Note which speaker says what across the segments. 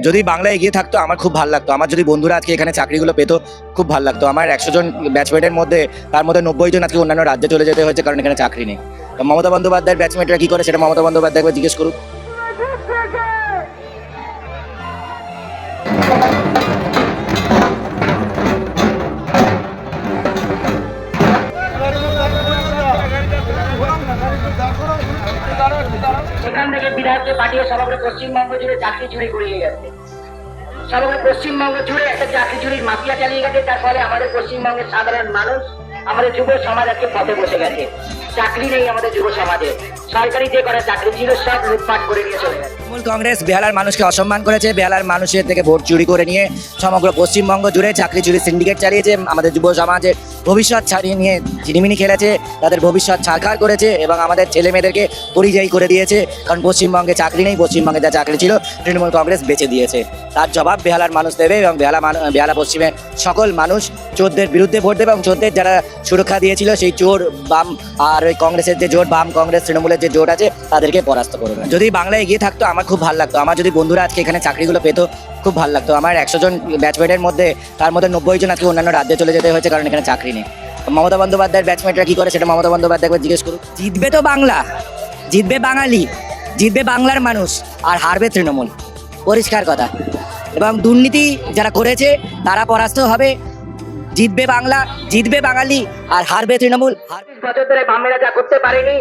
Speaker 1: যদি বাংলা এগিয়ে থাকতো আমার খুব ভালো লাগতো। আমার যদি বন্ধুরা আজকে এখানে চাকরিগুলো পেতো খুব ভালো লাগতো। আমার 100 জন ব্যাচমেটের মধ্যে তার মধ্যে 90 জন আজকে অন্যান্য রাজ্যে চলে যেতে হয়েছে কারণ এখানে চাকরি নেই। তো মমতা বন্দ্যোপাধ্যায়ের ব্যাচমেটরা কী করে সেটা মমতা বন্দ্যোপাধ্যায়কে জিজ্ঞেস করুক।
Speaker 2: সেখান থেকে বিধায়ককে পাঠিয়ে সমগ্র পশ্চিমবঙ্গ জুড়ে চাকরি চুরি করিয়ে গেছে। সমগ্র পশ্চিমবঙ্গ জুড়ে একটা চাকরি চুরির মাফিয়া চালিয়ে গেছে। তার ফলে আমাদের পশ্চিমবঙ্গের সাধারণ মানুষ, আমাদের যুব সমাজ আজকে পথে বসে গেছে। চাকরি নেই আমাদের যুব সমাজে। সরকারি যে করা চাকরি ছিল সব লুটপাট করে নিয়ে চলে গেছে।
Speaker 1: তৃণমূল কংগ্রেস বেহালার মানুষকে অসম্মান করেছে। বেহালার মানুষের থেকে ভোট চুরি করে নিয়ে সমগ্র পশ্চিমবঙ্গ জুড়ে চাকরি চুরি সিন্ডিকেট চালিয়েছে। আমাদের যুব সমাজের ভবিষ্যৎ ছাড়িয়ে নিয়ে ঝিনিমিনি খেলেছে, তাদের ভবিষ্যৎ ছাড়খাড় করেছে এবং আমাদের ছেলে মেয়েদেরকে পরিযায়ী করে দিয়েছে। কারণ পশ্চিমবঙ্গে চাকরি নেই, পশ্চিমবঙ্গে যা চাকরি ছিল তৃণমূল কংগ্রেস বেঁচে দিয়েছে। তার জবাব বেহালার মানুষ দেবে এবং বেহালা পশ্চিমের সকল মানুষ চোরদের বিরুদ্ধে ভোট দেবে এবং চোরদের যারা সুরক্ষা দিয়েছিল সেই চোর বাম আর ওই কংগ্রেসের যে জোট, বাম কংগ্রেস তৃণমূলের যে জোট আছে তাদেরকে পরাস্ত করবে। যদি বাংলা এগিয়ে থাকতো আমার খুব ভালো লাগতো। আমার যদি বন্ধুরা আজকে এখানে চাকরিগুলো পেতো খুব ভালো লাগতো। আমার 100 জন ব্যাচমেটের মধ্যে তার মধ্যে 90 জন আজকে অন্যান্য রাজ্যে চলে যেতে হয়েছে কারণ এখানে চাকরি নেই। মমতা বন্দ্যোপাধ্যায়ের ব্যাচমেটরা কী করে সেটা মমতা বন্দ্যোপাধ্যায়কে জিজ্ঞেস করুক। জিতবে তো বাংলা, জিতবে বাঙালি, জিতবে বাংলার মানুষ, আর হারবে তৃণমূল, পরিষ্কার কথা। এবং দুর্নীতি যারা করেছে তারা পরাস্ত হবে। জিতবে বাংলা, জিতবে বাঙালি, আর হারবে তৃণমূল।
Speaker 2: 30 বছর ধরে বামেরা যা করতে পারেনি,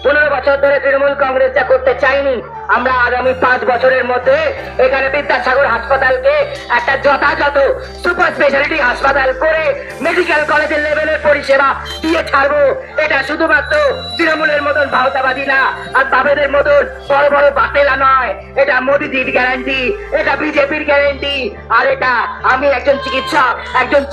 Speaker 2: 15 বছর ধরে তৃণমূল কংগ্রেস যা করতে চাইনি, আমরা আগামী 5 বছরের মধ্যে এখানে বিদ্যাসাগর হাসপাতালকে একটা যথাযথ সুপার স্পেশালিটি হাসপাতাল করে মেডিকেল কলেজের লেভেলের পরিষেবা দিয়ে ছাড়বো। এটা শুধুমাত্র তৃণমূলের মতন ভাওতাবাদী না, আর বামেদের মতন বড় বড় বাতেলা নয়। এটা মোদিজির গ্যারান্টি, এটা বিজেপির গ্যারান্টি, আর এটা আমি একজন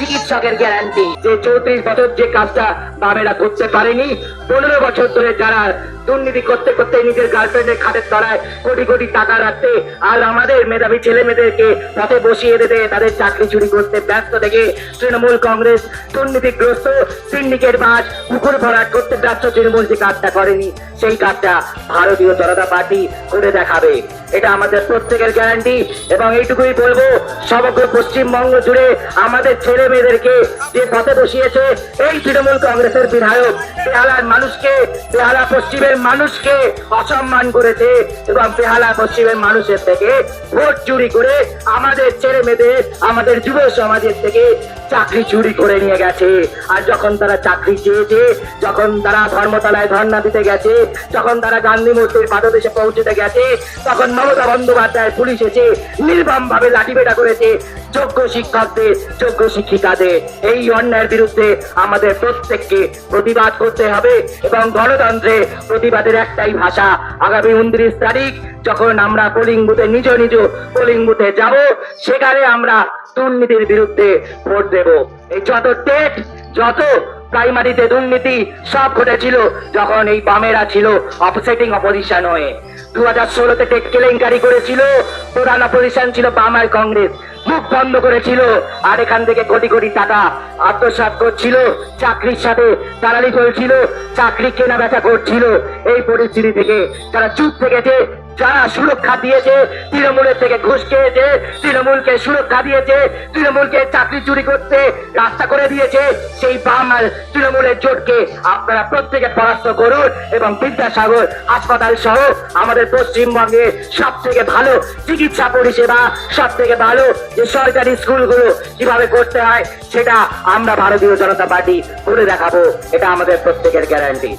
Speaker 2: চিকিৎসকের গ্যারান্টি। যে 34 বছর যে কাজটা বামেরা করতে পারেনি, 15 বছর ধরে যারা দুর্নীতি করতে করতে নিজের গার্লফ্রেন্ডের খাটের তলায় কোটি কোটি টাকা রাখতে আর আমাদের মেধাবী ছেলে মেয়েদেরকে পথে বসিয়ে দিতে তাদের চাকরি চুরি করতে ব্যস্ত থেকে তৃণমূল কংগ্রেস দুর্নীতিগ্রস্ত সিন্ডিকেট বাজ পুকুর ভরাট করতে ব্যস্ত তৃণমূল যে কাজটা করেনি সেই কাজটা ভারতীয় জনতা পার্টি করে দেখাবে। এটা আমাদের প্রত্যেকের গ্যারান্টি। এবং এইটুকুই বলবো, সমগ্র পশ্চিমবঙ্গ জুড়ে আমাদের ছেলে মেয়েদেরকে যে পথে বসিয়েছে এই তৃণমূল কংগ্রেসের বিধায়ক, বেহালার মানুষকে, বেহালা পশ্চিমের মানুষকে অসম্মান করেছে এবং বেহালা পশ্চিমের মানুষের থেকে ভোট চুরি করে আমাদের ছেলে মেয়েদের, আমাদের যুব সমাজের থেকে চাকরি চুরি করে নিয়ে গেছে। আর যখন তারা চাকরি চেয়েছে, যখন তারা ধর্মতলায় ধর্ণা দিতে গেছে, যখন তারা গান্ধী মূর্তির পাদদেশে পৌঁছতে গেছে, তখন মমতা বন্দ্যোপাধ্যায় পুলিশ এসে নির্মম ভাবে লাঠিপেটা করেছে যোগ্য শিক্ষকদের, যোগ্য শিক্ষিকাদের। এই অন্যায়ের বিরুদ্ধে আমাদের প্রত্যেককে প্রতিবাদ করতে হবে এবং গণতন্ত্রে প্রতিবাদের একটাই ভাষা। আগামী 29 তারিখ যখন আমরা পোলিং বুথে নিজ পোলিং বুথে যাব, সেখানে আমরা দুর্নীতির বিরুদ্ধে ভোট দেব। এই যত প্রাইমারিতে দুর্নীতি সব ঘটেছিল যখন এই বামেরা ছিল অপসেটিং অপোজিশন হয়ে। 2016-তে টেট কেলেঙ্কারি করেছিল, প্রধান অপোজিশন ছিল বাম আর কংগ্রেস, মুখ বন্ধ করেছিল আর এখান থেকে কোটি কোটি টাকা আত্মসাৎ করছিল, চাকরির সাথে দালালি চলছিল, চাকরি কেনা বেচা করছিল। এই পরিস্থিতি থেকে যারা চুপ থেকেছে, যারা সুরক্ষা দিয়েছে, তৃণমূলের থেকে ঘুষ খেয়েছে, তৃণমূলকে সুরক্ষা দিয়েছে, তৃণমূলকে চাকরি চুরি করতে রাস্তা করে দিয়েছে, সেই বাম আর তৃণমূলের জোটকে আপনারা প্রত্যেকে পরাস্ত করুন এবং বিদ্যাসাগর হাসপাতাল সহ আমাদের পশ্চিমবঙ্গে সব থেকে ভালো চিকিৎসা পরিষেবা, সব থেকে ভালো যে সরকারি স্কুলগুলো কিভাবে করতে হয় সেটা আমরা ভারতীয় জনতা পার্টি করে দেখাবো। এটা আমাদের প্রত্যেকের গ্যারান্টি।